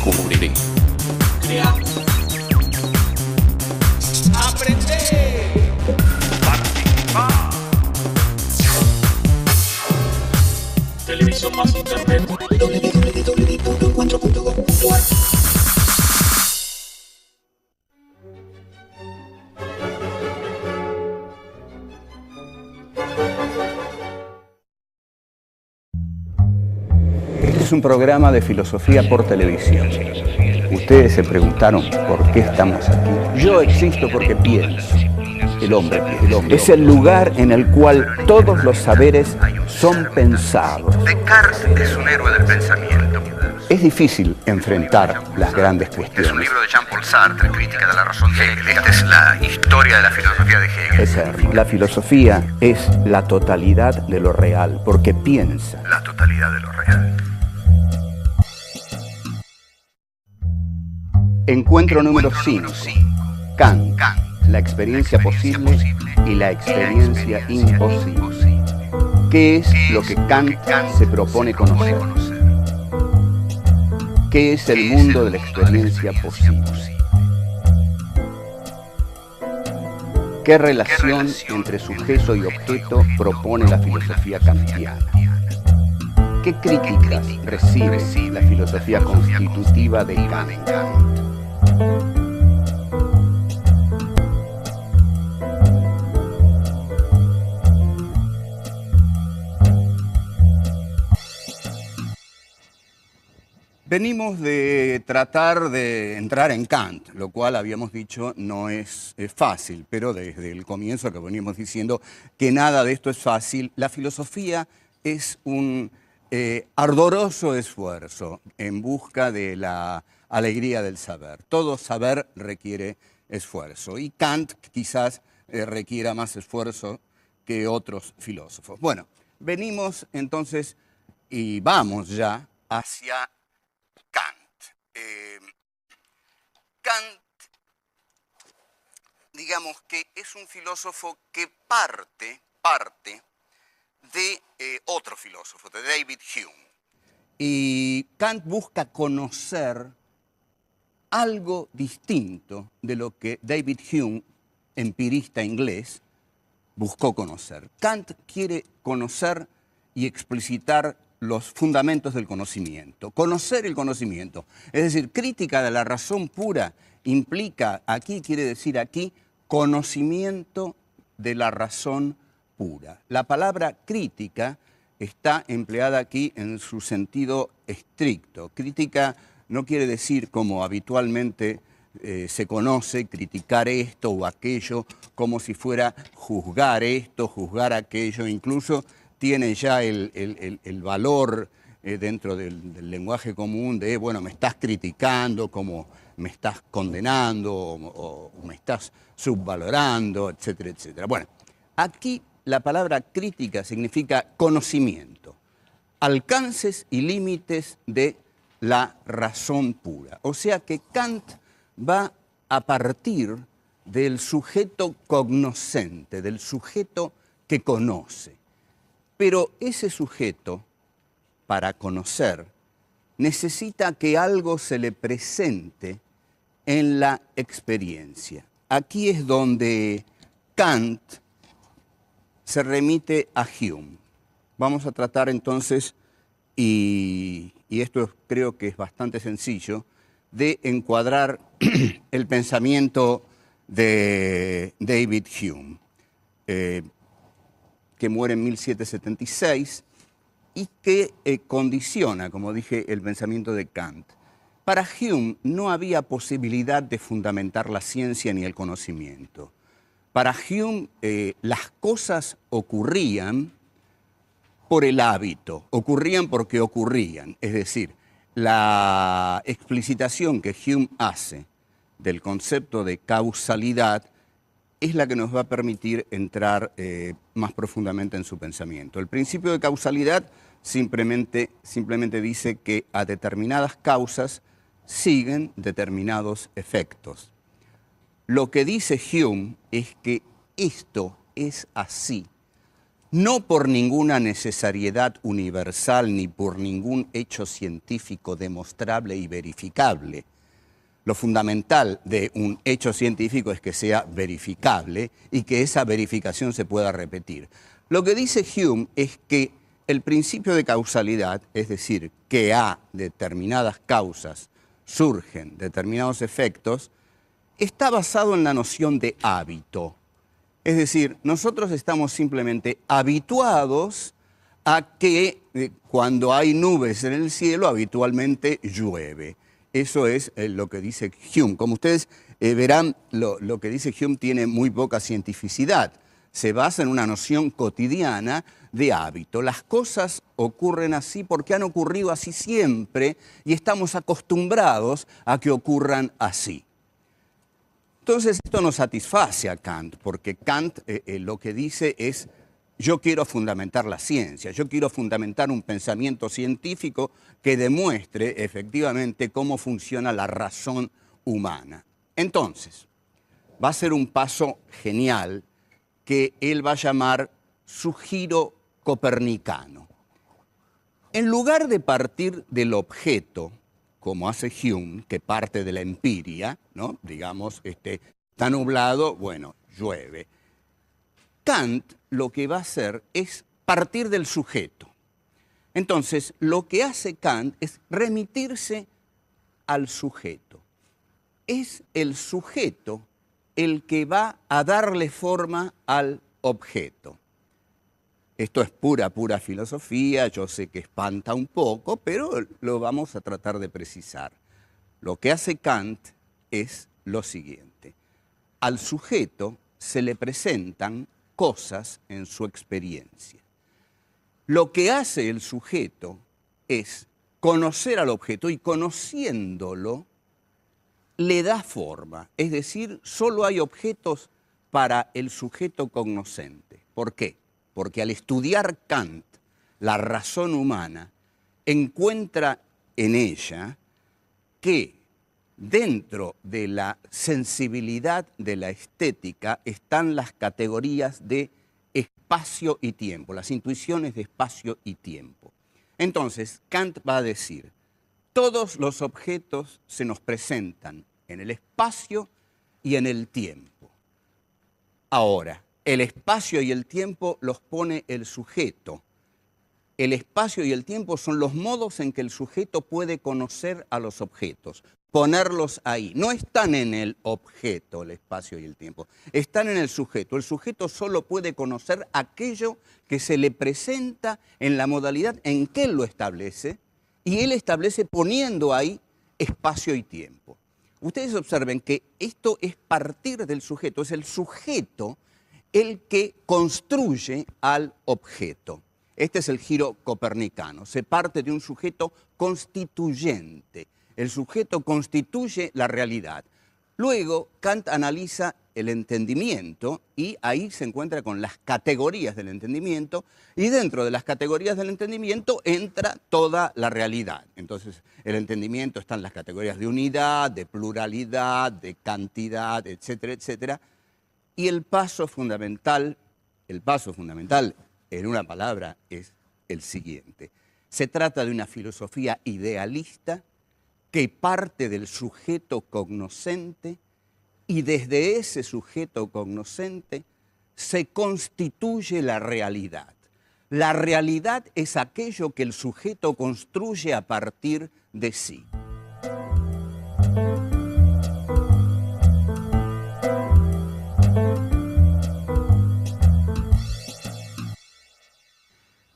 descubriré. Crear. Aprender. Participar. Televisión más internet. www.encuentro.com.ar. Este es un programa de filosofía por televisión. Ustedes se preguntaron por qué estamos aquí. Yo existo porque pienso. El hombre es el lugar en el cual todos los saberes son pensados. Descartes es un héroe del pensamiento. Es difícil enfrentar las grandes cuestiones. Es un libro de Jean-Paul Sartre, Crítica de la razón de Hegel. Esta es la historia de la filosofía de Hegel. Eterno. La filosofía es la totalidad de lo real, porque piensa. La totalidad de lo real. Encuentro número 5. Kant. La experiencia posible y la experiencia imposible. ¿Qué es lo que Kant se propone conocer? ¿Qué es el mundo de la experiencia posible? ¿Qué relación entre sujeto y objeto propone la filosofía kantiana? ¿Qué críticas recibe la filosofía constitutiva de Kant? Venimos de tratar de entrar en Kant, lo cual habíamos dicho no es fácil, pero desde el comienzo que venimos diciendo que nada de esto es fácil. La filosofía es un ardoroso esfuerzo en busca de la alegría del saber. Todo saber requiere esfuerzo y Kant quizás requiera más esfuerzo que otros filósofos. Bueno, venimos entonces y vamos ya hacia Kant. Kant, digamos que es un filósofo que parte de otro filósofo, de David Hume. Y Kant busca conocer algo distinto de lo que David Hume, empirista inglés, buscó conocer. Kant quiere conocer y explicitar los fundamentos del conocimiento, conocer el conocimiento. Es decir, crítica de la razón pura implica, aquí quiere decir aquí, conocimiento de la razón pura. La palabra crítica está empleada aquí en su sentido estricto. Crítica no quiere decir, como habitualmente se conoce, criticar esto o aquello, como si fuera juzgar esto, juzgar aquello, incluso tiene ya el valor dentro del lenguaje común de, bueno, me estás criticando, como me estás condenando o me estás subvalorando, etcétera, etcétera. Bueno, aquí la palabra crítica significa conocimiento, alcances y límites de la razón pura. O sea que Kant va a partir del sujeto cognoscente, del sujeto que conoce. Pero ese sujeto, para conocer, necesita que algo se le presente en la experiencia. Aquí es donde Kant se remite a Hume. Vamos a tratar entonces, y esto creo que es bastante sencillo, de encuadrar el pensamiento de David Hume, que muere en 1776 y que condiciona, como dije, el pensamiento de Kant. Para Hume no había posibilidad de fundamentar la ciencia ni el conocimiento. Para Hume las cosas ocurrían por el hábito, ocurrían porque ocurrían. Es decir, la explicitación que Hume hace del concepto de causalidad es la que nos va a permitir entrar más profundamente en su pensamiento. El principio de causalidad simplemente dice que a determinadas causas siguen determinados efectos. Lo que dice Hume es que esto es así no por ninguna necesariedad universal ni por ningún hecho científico demostrable y verificable. Lo fundamental de un hecho científico es que sea verificable y que esa verificación se pueda repetir. Lo que dice Hume es que el principio de causalidad, es decir, que a determinadas causas surgen determinados efectos, está basado en la noción de hábito. Es decir, nosotros estamos simplemente habituados a que cuando hay nubes en el cielo habitualmente llueve. Eso es lo que dice Hume. Como ustedes verán, lo que dice Hume tiene muy poca cientificidad. Se basa en una noción cotidiana de hábito. Las cosas ocurren así porque han ocurrido así siempre y estamos acostumbrados a que ocurran así. Entonces esto no satisface a Kant, porque Kant lo que dice es: yo quiero fundamentar la ciencia, yo quiero fundamentar un pensamiento científico que demuestre efectivamente cómo funciona la razón humana. Entonces, va a ser un paso genial que él va a llamar su giro copernicano. En lugar de partir del objeto, como hace Hume, que parte de la empiria, ¿no? Digamos, está nublado, bueno, llueve. Kant lo que va a hacer es partir del sujeto. Entonces, lo que hace Kant es remitirse al sujeto. Es el sujeto el que va a darle forma al objeto. Esto es pura filosofía, yo sé que espanta un poco, pero lo vamos a tratar de precisar. Lo que hace Kant es lo siguiente: al sujeto se le presentan cosas en su experiencia. Lo que hace el sujeto es conocer al objeto y conociéndolo le da forma. Es decir, solo hay objetos para el sujeto cognoscente. ¿Por qué? Porque al estudiar Kant la razón humana, encuentra en ella que dentro de la sensibilidad de la estética están las categorías de espacio y tiempo, las intuiciones de espacio y tiempo. Entonces, Kant va a decir: todos los objetos se nos presentan en el espacio y en el tiempo. Ahora, el espacio y el tiempo los pone el sujeto. El espacio y el tiempo son los modos en que el sujeto puede conocer a los objetos, ponerlos ahí. No están en el objeto, el espacio y el tiempo, están en el sujeto. El sujeto solo puede conocer aquello que se le presenta en la modalidad en que él lo establece, y él establece poniendo ahí espacio y tiempo. Ustedes observen que esto es partir del sujeto, es el sujeto el que construye al objeto. Este es el giro copernicano. Se parte de un sujeto constituyente. El sujeto constituye la realidad. Luego, Kant analiza el entendimiento y ahí se encuentra con las categorías del entendimiento, y dentro de las categorías del entendimiento entra toda la realidad. Entonces, el entendimiento está en las categorías de unidad, de pluralidad, de cantidad, etcétera, etcétera. Y el paso fundamental, en una palabra, es el siguiente. Se trata de una filosofía idealista que parte del sujeto cognoscente, y desde ese sujeto cognoscente se constituye la realidad. La realidad es aquello que el sujeto construye a partir de sí.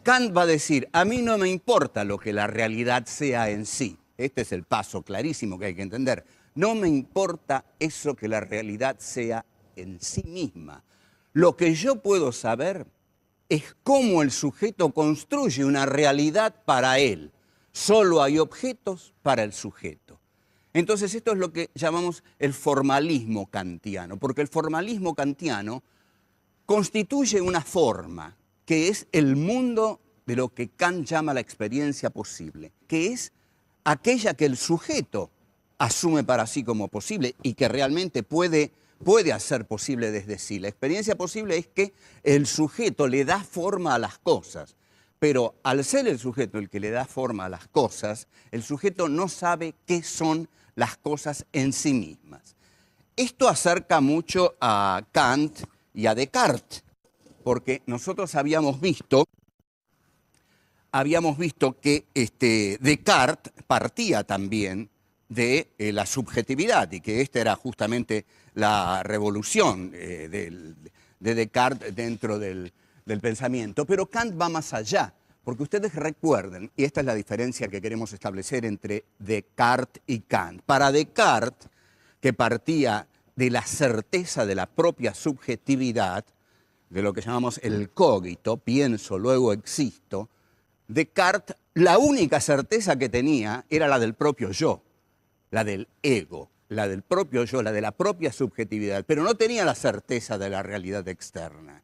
Kant va a decir: a mí no me importa lo que la realidad sea en sí. Este es el paso clarísimo que hay que entender. No me importa eso que la realidad sea en sí misma. Lo que yo puedo saber es cómo el sujeto construye una realidad para él. Solo hay objetos para el sujeto. Entonces esto es lo que llamamos el formalismo kantiano, porque el formalismo kantiano constituye una forma que es el mundo de lo que Kant llama la experiencia posible, que es aquella que el sujeto asume para sí como posible y que realmente puede puede hacer posible desde sí. La experiencia posible es que el sujeto le da forma a las cosas, pero al ser el sujeto el que le da forma a las cosas, el sujeto no sabe qué son las cosas en sí mismas. Esto acerca mucho a Kant y a Descartes, porque nosotros habíamos visto que Descartes partía también de la subjetividad y que esta era justamente la revolución de Descartes dentro del pensamiento. Pero Kant va más allá, porque ustedes recuerden, y esta es la diferencia que queremos establecer entre Descartes y Kant. Para Descartes, que partía de la certeza de la propia subjetividad, de lo que llamamos el cogito, pienso, luego existo, Descartes, la única certeza que tenía era la del propio yo, la del ego, la del propio yo, la de la propia subjetividad, pero no tenía la certeza de la realidad externa.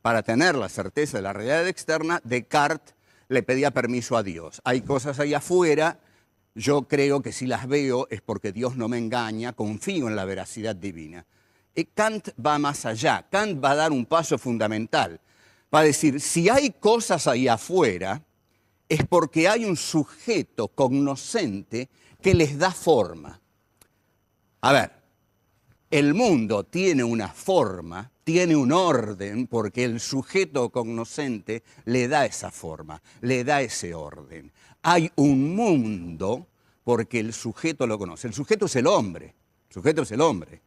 Para tener la certeza de la realidad externa, Descartes le pedía permiso a Dios. Hay cosas ahí afuera, yo creo que si las veo es porque Dios no me engaña, confío en la veracidad divina. Y Kant va más allá, Kant va a dar un paso fundamental. Va a decir, si hay cosas ahí afuera, es porque hay un sujeto cognoscente que les da forma. A ver, el mundo tiene una forma, tiene un orden, porque el sujeto cognoscente le da esa forma, le da ese orden. Hay un mundo porque el sujeto lo conoce. El sujeto es el hombre, el sujeto es el hombre.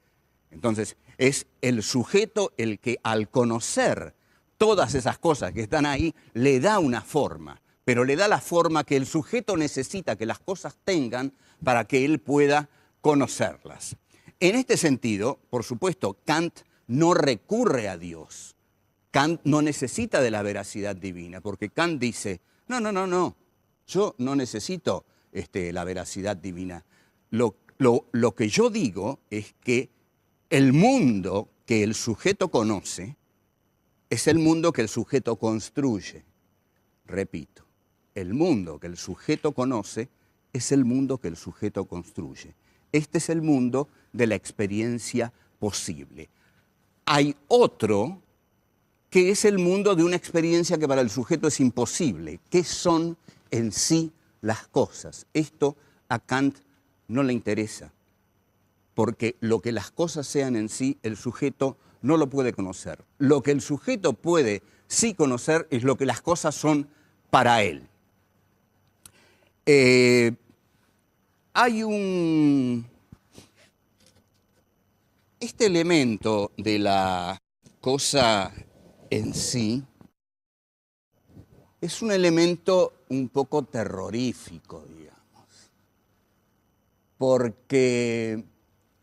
Entonces, es el sujeto el que al conocer todas esas cosas que están ahí, le da una forma, pero le da la forma que el sujeto necesita que las cosas tengan para que él pueda conocerlas. En este sentido, por supuesto, Kant no recurre a Dios. Kant no necesita de la veracidad divina, porque Kant dice, no, yo no necesito la veracidad divina. Lo que yo digo es que el mundo que el sujeto conoce es el mundo que el sujeto construye. Repito, el mundo que el sujeto conoce es el mundo que el sujeto construye. Este es el mundo de la experiencia posible. Hay otro que es el mundo de una experiencia que para el sujeto es imposible. ¿Qué son en sí las cosas? Esto a Kant no le interesa, porque lo que las cosas sean en sí, el sujeto no lo puede conocer. Lo que el sujeto puede sí conocer es lo que las cosas son para él. Este elemento de la cosa en sí es un elemento un poco terrorífico, digamos, porque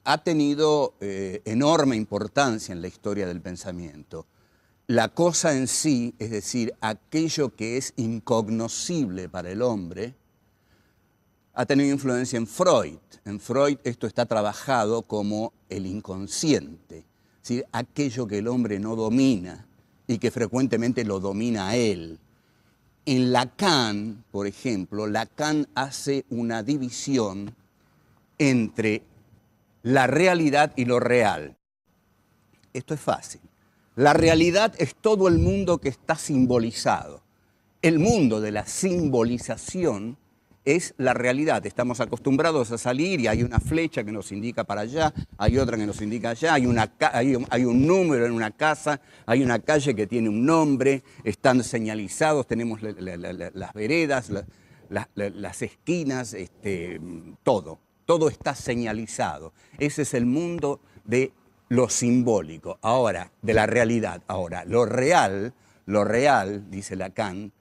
ha tenido enorme importancia en la historia del pensamiento. La cosa en sí, es decir, aquello que es incognoscible para el hombre, ha tenido influencia en Freud. En Freud esto está trabajado como el inconsciente, es decir, aquello que el hombre no domina y que frecuentemente lo domina a él. En Lacan, por ejemplo, Lacan hace una división entre la realidad y lo real. Esto es fácil. La realidad es todo el mundo que está simbolizado. El mundo de la simbolización es la realidad. Estamos acostumbrados a salir y hay una flecha que nos indica para allá, hay otra que nos indica allá, hay un número en una casa, hay una calle que tiene un nombre, están señalizados, tenemos las veredas, las esquinas, todo está señalizado. Ese es el mundo de lo simbólico, ahora, de la realidad. Ahora, lo real, dice Lacan,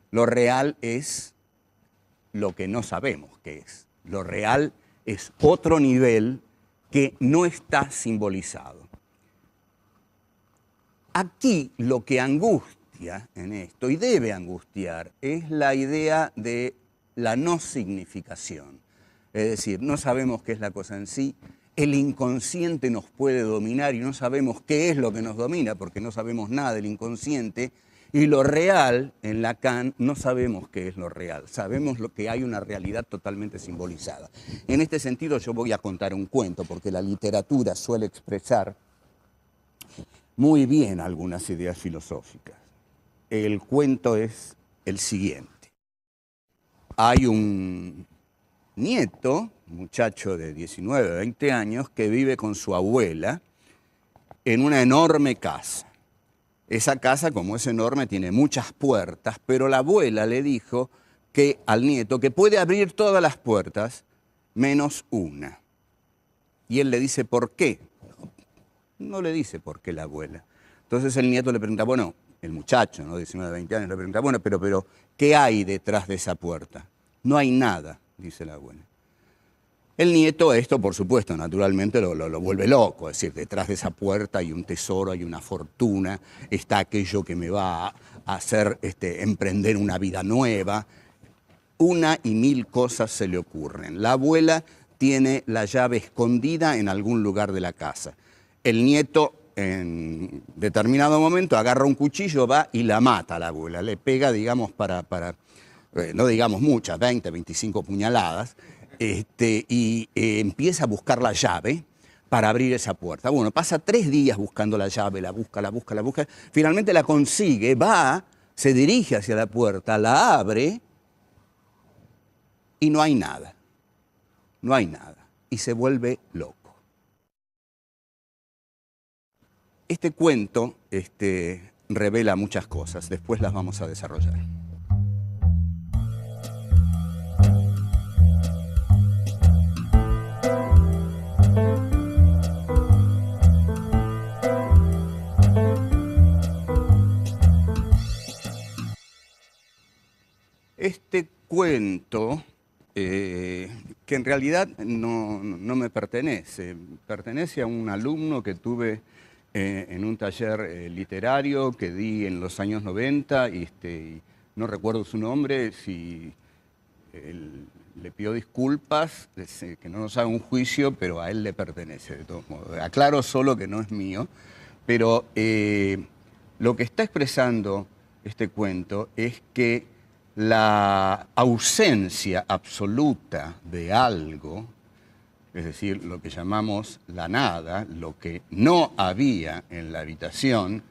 lo real es lo que no sabemos qué es. Lo real es otro nivel que no está simbolizado. Aquí lo que angustia en esto, y debe angustiar, es la idea de la no significación. Es decir, no sabemos qué es la cosa en sí, el inconsciente nos puede dominar y no sabemos qué es lo que nos domina porque no sabemos nada del inconsciente, Y lo real, en Lacan, no sabemos qué es lo real, sabemos lo que hay una realidad totalmente simbolizada. En este sentido yo voy a contar un cuento, porque la literatura suele expresar muy bien algunas ideas filosóficas. El cuento es el siguiente. Hay un nieto, un muchacho de 19, 20 años, que vive con su abuela en una enorme casa. Esa casa, como es enorme, tiene muchas puertas, pero la abuela le dijo que al nieto que puede abrir todas las puertas menos una. Y él le dice, ¿por qué? No le dice por qué la abuela. Entonces el nieto le pregunta, bueno, el muchacho, ¿no? 19, 20 años, le pregunta, bueno, pero, ¿qué hay detrás de esa puerta? No hay nada, dice la abuela. El nieto esto, por supuesto, naturalmente lo vuelve loco. Es decir, detrás de esa puerta hay un tesoro, hay una fortuna, está aquello que me va a hacer emprender una vida nueva. Una y mil cosas se le ocurren. La abuela tiene la llave escondida en algún lugar de la casa. El nieto, en determinado momento, agarra un cuchillo, va y la mata a la abuela. Le pega, digamos, no digamos muchas, 20, 25 puñaladas. Y empieza a buscar la llave para abrir esa puerta. Bueno, pasa 3 días buscando la llave, la busca, finalmente la consigue, va, se dirige hacia la puerta, la abre y no hay nada, y se vuelve loco. Este cuento revela muchas cosas, después las vamos a desarrollar. Este cuento, que en realidad no me pertenece, pertenece a un alumno que tuve en un taller literario que di en los años 90, y no recuerdo su nombre, si le pido disculpas, que no nos haga un juicio, pero a él le pertenece de todos modos. Aclaro solo que no es mío, pero lo que está expresando este cuento es que la ausencia absoluta de algo, es decir, lo que llamamos la nada, lo que no había en la habitación,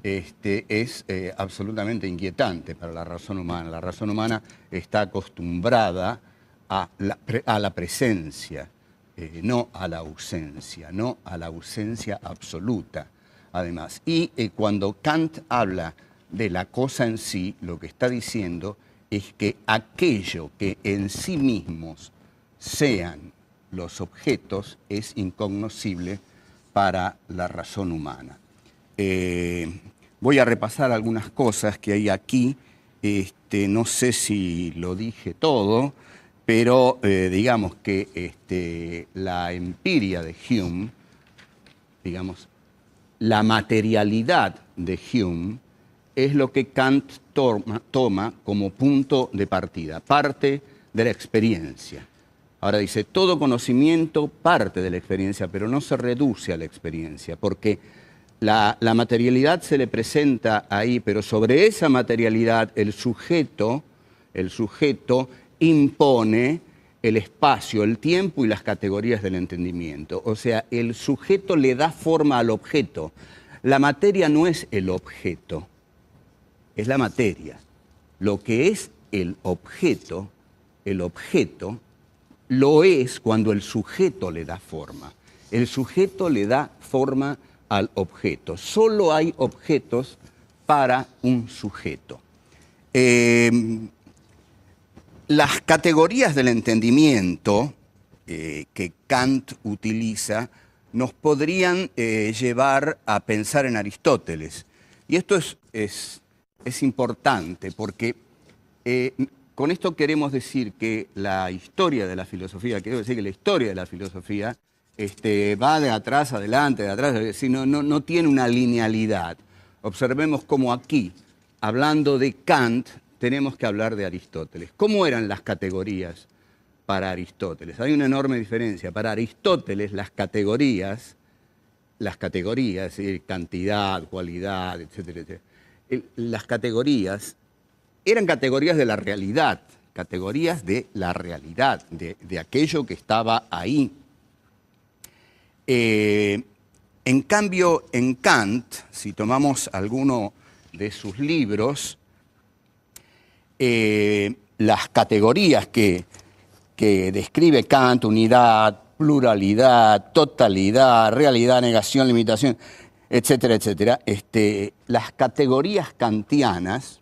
es absolutamente inquietante para la razón humana. La razón humana está acostumbrada a la presencia, no a la ausencia absoluta, además. Y cuando Kant habla de la cosa en sí, lo que está diciendo es que aquello que en sí mismos sean los objetos es incognoscible para la razón humana. Voy a repasar algunas cosas que hay aquí. No sé si lo dije todo, pero digamos que la empiria de Hume, digamos, la materialidad de Hume, es lo que Kant toma como punto de partida, parte de la experiencia. Ahora dice, todo conocimiento parte de la experiencia, pero no se reduce a la experiencia, porque la materialidad se le presenta ahí, pero sobre esa materialidad el sujeto impone el espacio, el tiempo y las categorías del entendimiento. O sea, el sujeto le da forma al objeto. La materia no es el objeto, es la materia. Lo que es el objeto lo es cuando el sujeto le da forma. El sujeto le da forma al objeto. Solo hay objetos para un sujeto. Las categorías del entendimiento que Kant utiliza nos podrían llevar a pensar en Aristóteles. Y esto es importante porque con esto queremos decir que la historia de la filosofía, quiero decir que la historia de la filosofía va de atrás adelante, de atrás, es decir, no tiene una linealidad. Observemos cómo aquí, hablando de Kant, tenemos que hablar de Aristóteles. ¿Cómo eran las categorías para Aristóteles? Hay una enorme diferencia. Para Aristóteles las categorías, es decir, cantidad, cualidad, etcétera, etcétera, las categorías eran categorías de la realidad, categorías de la realidad, de aquello que estaba ahí. En cambio, en Kant, si tomamos alguno de sus libros, las categorías que describe Kant, unidad, pluralidad, totalidad, realidad, negación, limitación, etcétera, etcétera, las categorías kantianas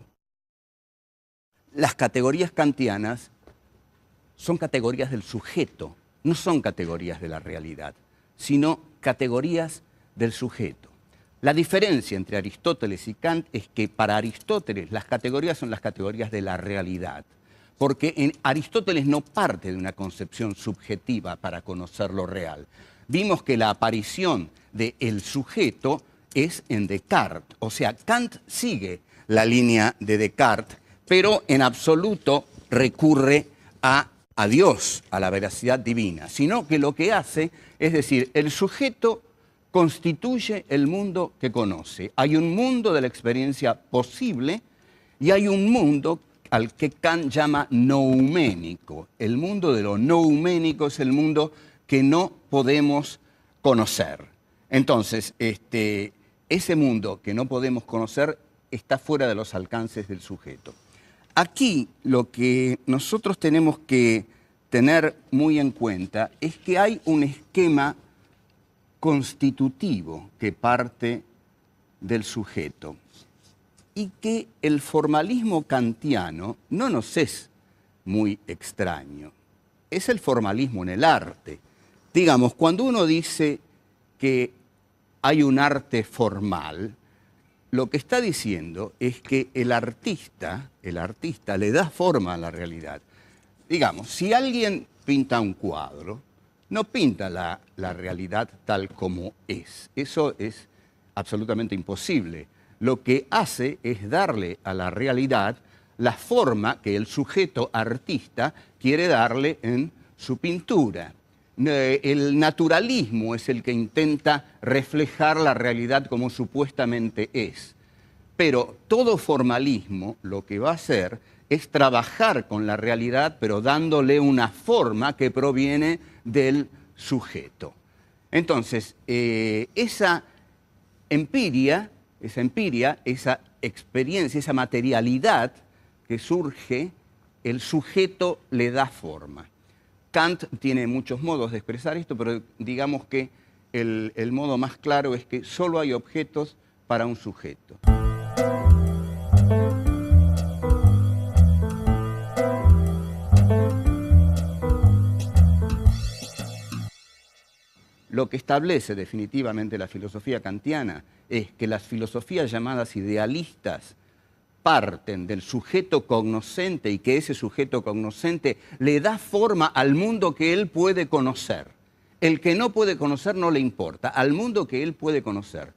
son categorías del sujeto, no son categorías de la realidad, sino categorías del sujeto. La diferencia entre Aristóteles y Kant es que para Aristóteles las categorías son las categorías de la realidad, porque Aristóteles no parte de una concepción subjetiva para conocer lo real. Vimos que la aparición del sujeto es en Descartes, o sea, Kant sigue la línea de Descartes, pero en absoluto recurre a Dios, a la veracidad divina, sino que lo que hace es decir, el sujeto constituye el mundo que conoce. Hay un mundo de la experiencia posible y hay un mundo al que Kant llama nouménico. El mundo de lo nouménico es el mundo que no podemos conocer. Entonces, ese mundo que no podemos conocer está fuera de los alcances del sujeto. Aquí lo que nosotros tenemos que tener muy en cuenta es que hay un esquema constitutivo que parte del sujeto y que el formalismo kantiano no nos es muy extraño. Es el formalismo en el arte. Digamos, cuando uno dice que hay un arte formal, lo que está diciendo es que el artista le da forma a la realidad. Digamos, si alguien pinta un cuadro, no pinta la realidad tal como es. Eso es absolutamente imposible. Lo que hace es darle a la realidad la forma que el sujeto artista quiere darle en su pintura. El naturalismo es el que intenta reflejar la realidad como supuestamente es. Pero todo formalismo lo que va a hacer es trabajar con la realidad, pero dándole una forma que proviene del sujeto. Entonces, esa empiria, esa experiencia, esa materialidad que surge, el sujeto le da forma. Kant tiene muchos modos de expresar esto, pero digamos que el modo más claro es que solo hay objetos para un sujeto. Lo que establece definitivamente la filosofía kantiana es que las filosofías llamadas idealistas parten del sujeto cognoscente y que ese sujeto cognoscente le da forma al mundo que él puede conocer. El que no puede conocer no le importa, al mundo que él puede conocer.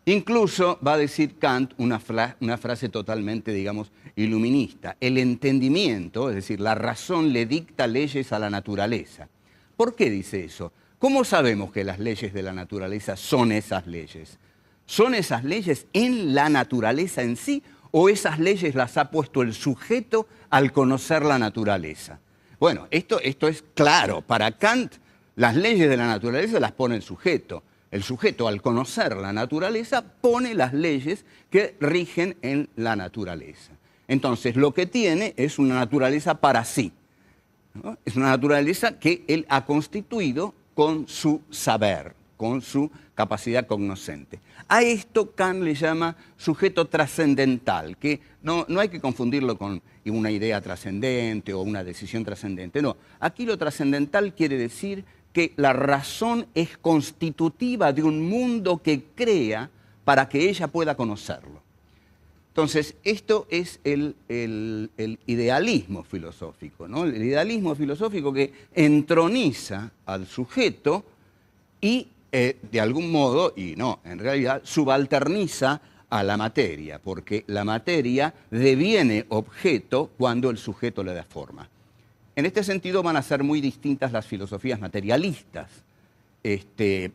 Incluso va a decir Kant una frase totalmente, digamos, iluminista. El entendimiento, es decir, la razón le dicta leyes a la naturaleza. ¿Por qué dice eso? ¿Cómo sabemos que las leyes de la naturaleza son esas leyes? ¿Son esas leyes en la naturaleza en sí o esas leyes las ha puesto el sujeto al conocer la naturaleza? Bueno, esto es claro. Para Kant, las leyes de la naturaleza las pone el sujeto. El sujeto, al conocer la naturaleza, pone las leyes que rigen en la naturaleza. Entonces, lo que tiene es una naturaleza para sí, ¿no? Es una naturaleza que él ha constituido con su saber, con su capacidad cognoscente. A esto Kant le llama sujeto trascendental, que no hay que confundirlo con una idea trascendente o una decisión trascendente. No, aquí lo trascendental quiere decir que la razón es constitutiva de un mundo que crea para que ella pueda conocerlo. Entonces, esto es el idealismo filosófico, ¿no? El idealismo filosófico que entroniza al sujeto y, de algún modo, y no, en realidad, subalterniza a la materia, porque la materia deviene objeto cuando el sujeto le da forma. En este sentido van a ser muy distintas las filosofías materialistas.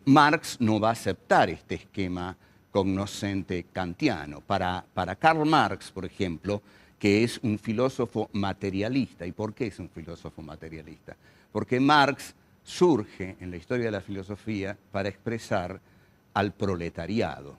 Marx no va a aceptar este esquema cognoscente kantiano. Para Karl Marx, por ejemplo, que es un filósofo materialista. ¿Y por qué es un filósofo materialista? Porque Marx surge en la historia de la filosofía para expresar al proletariado.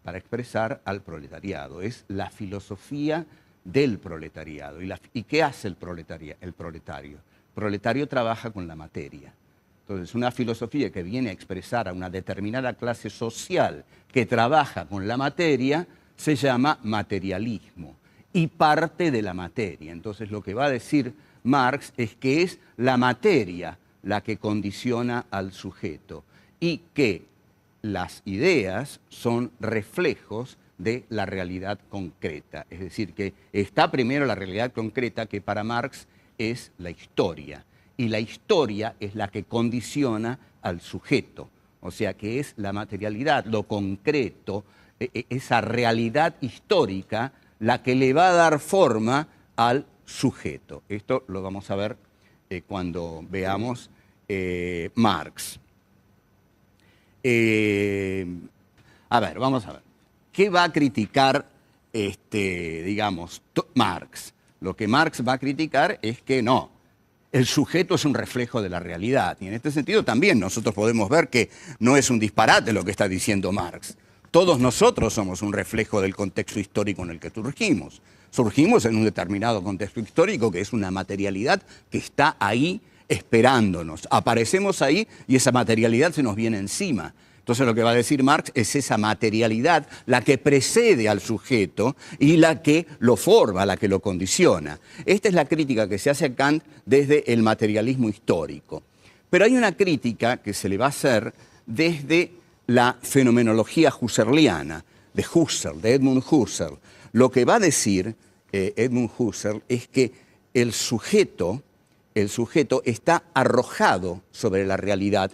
Para expresar al proletariado. Es la filosofía del proletariado. ¿Y qué hace el proletario? El proletario trabaja con la materia. Entonces, una filosofía que viene a expresar a una determinada clase social que trabaja con la materia se llama materialismo y parte de la materia. Entonces, lo que va a decir Marx es que es la materia la que condiciona al sujeto y que las ideas son reflejos de la realidad concreta. Es decir, que está primero la realidad concreta, que para Marx es la historia. Y la historia es la que condiciona al sujeto. O sea, que es la materialidad, lo concreto, esa realidad histórica, la que le va a dar forma al sujeto. Esto lo vamos a ver cuando veamos Marx. A ver, vamos a ver. ¿Qué va a criticar, digamos, Marx? Lo que Marx va a criticar es que no, el sujeto es un reflejo de la realidad. Y en este sentido también nosotros podemos ver que no es un disparate lo que está diciendo Marx. Todos nosotros somos un reflejo del contexto histórico en el que surgimos. Surgimos en un determinado contexto histórico que es una materialidad que está ahí esperándonos. Aparecemos ahí y esa materialidad se nos viene encima. Entonces lo que va a decir Marx es esa materialidad la que precede al sujeto y la que lo forma, la que lo condiciona. Esta es la crítica que se hace a Kant desde el materialismo histórico. Pero hay una crítica que se le va a hacer desde la fenomenología husserliana, de Husserl, de Edmund Husserl. Lo que va a decir Edmund Husserl es que el sujeto está arrojado sobre la realidad,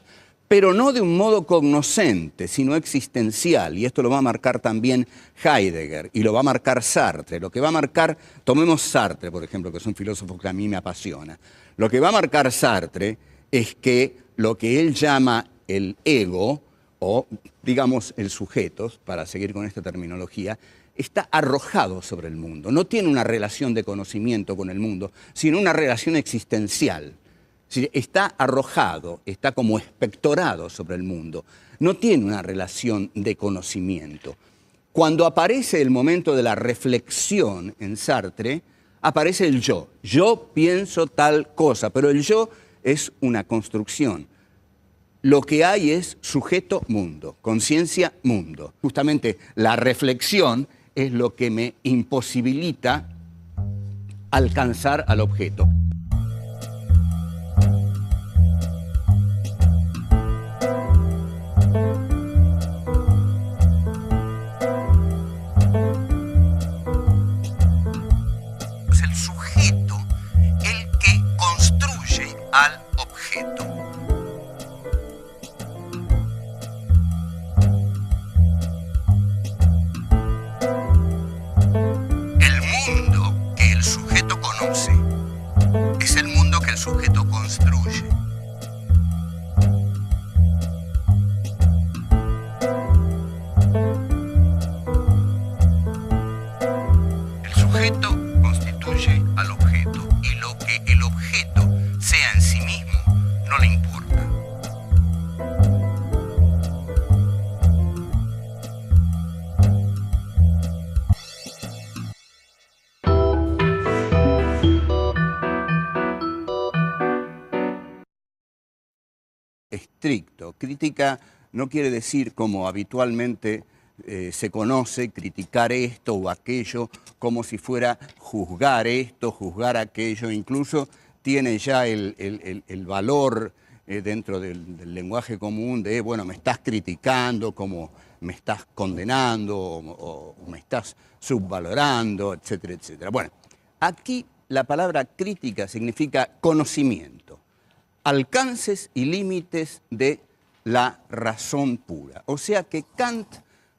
pero no de un modo cognoscente, sino existencial. Y esto lo va a marcar también Heidegger y lo va a marcar Sartre. Lo que va a marcar, tomemos Sartre, por ejemplo, que es un filósofo que a mí me apasiona. Lo que va a marcar Sartre es que lo que él llama el ego, o digamos el sujeto, para seguir con esta terminología, está arrojado sobre el mundo. No tiene una relación de conocimiento con el mundo, sino una relación existencial. Está arrojado, está como espectorado sobre el mundo. No tiene una relación de conocimiento. Cuando aparece el momento de la reflexión en Sartre, aparece el yo. Yo pienso tal cosa, pero el yo es una construcción. Lo que hay es sujeto-mundo, conciencia-mundo. Justamente la reflexión es lo que me imposibilita alcanzar al objeto. Es el sujeto el que construye al objeto. Es el mundo que el sujeto construye. El sujeto constituye al objeto y lo que el objeto sea en sí mismo no le importa. Estricto. Crítica no quiere decir, como habitualmente se conoce, criticar esto o aquello, como si fuera juzgar esto, juzgar aquello. Incluso tiene ya el valor dentro del lenguaje común de, bueno, me estás criticando, como me estás condenando o me estás subvalorando, etcétera, etcétera. Bueno, aquí la palabra crítica significa conocimiento. Alcances y límites de la razón pura. O sea que Kant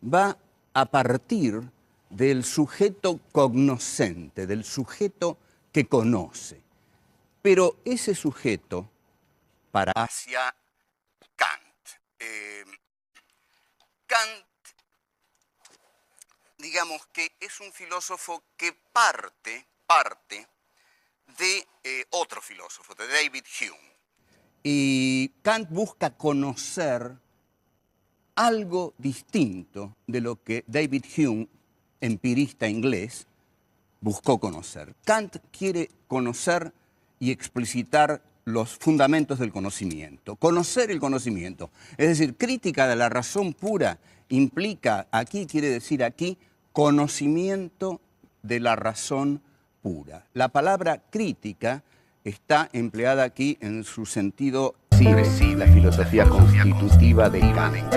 va a partir del sujeto cognoscente, del sujeto que conoce. Pero ese sujeto, para hacia Kant, Kant digamos que es un filósofo que parte de otro filósofo, de David Hume. Y Kant busca conocer algo distinto de lo que David Hume, empirista inglés, buscó conocer. Kant quiere conocer y explicitar los fundamentos del conocimiento, conocer el conocimiento. Es decir, crítica de la razón pura implica, aquí quiere decir aquí, conocimiento de la razón pura. La palabra crítica está empleada aquí en su sentido Sí, la filosofía constitutiva de Kant.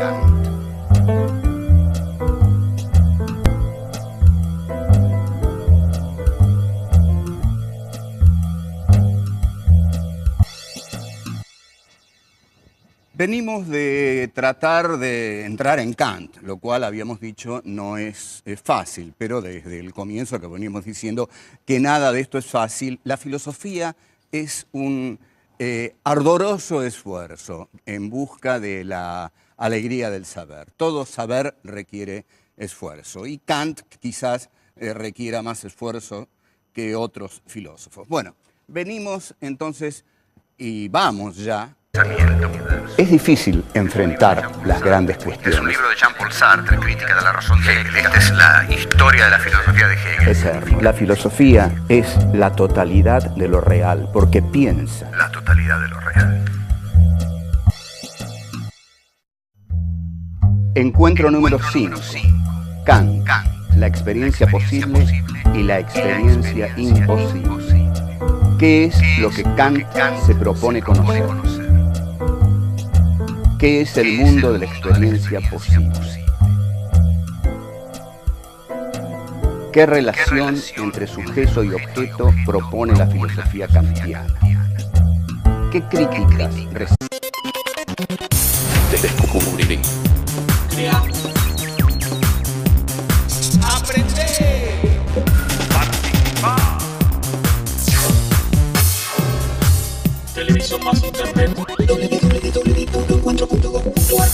Venimos de tratar de entrar en Kant, lo cual habíamos dicho no es fácil, pero desde el comienzo que venimos diciendo que nada de esto es fácil. La filosofía es un ardoroso esfuerzo en busca de la alegría del saber. Todo saber requiere esfuerzo y Kant quizás requiera más esfuerzo que otros filósofos. Bueno, venimos entonces y vamos ya. Es difícil enfrentar las grandes Es cuestiones. un libro de Jean-Paul Sartre, Crítica de la razón de Hegel. Esta es la historia de la filosofía de Hegel. Es decir, la filosofía es la totalidad de lo real, porque piensa. La totalidad de lo real. Encuentro número 5. Kant, la experiencia posible y la experiencia imposible. ¿Qué es lo que Kant se propone conocer? ¿Qué es el mundo de la experiencia posible? ¿Qué relación entre sujeto y objeto propone la filosofía kantiana? ¿Qué críticas recibe? Descubrir. Crear. Aprender. Participar. Televisión más internet. www.encuentro.com.ar.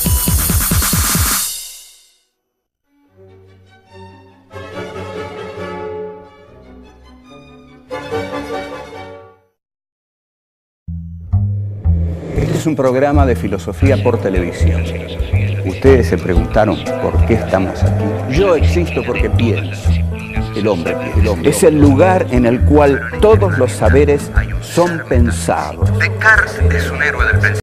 Este es un programa de filosofía por televisión. Ustedes se preguntaron por qué estamos aquí. Yo existo porque pienso. El hombre piensa. Es el lugar en el cual todos los saberes son pensados. Descartes es un héroe del pensamiento.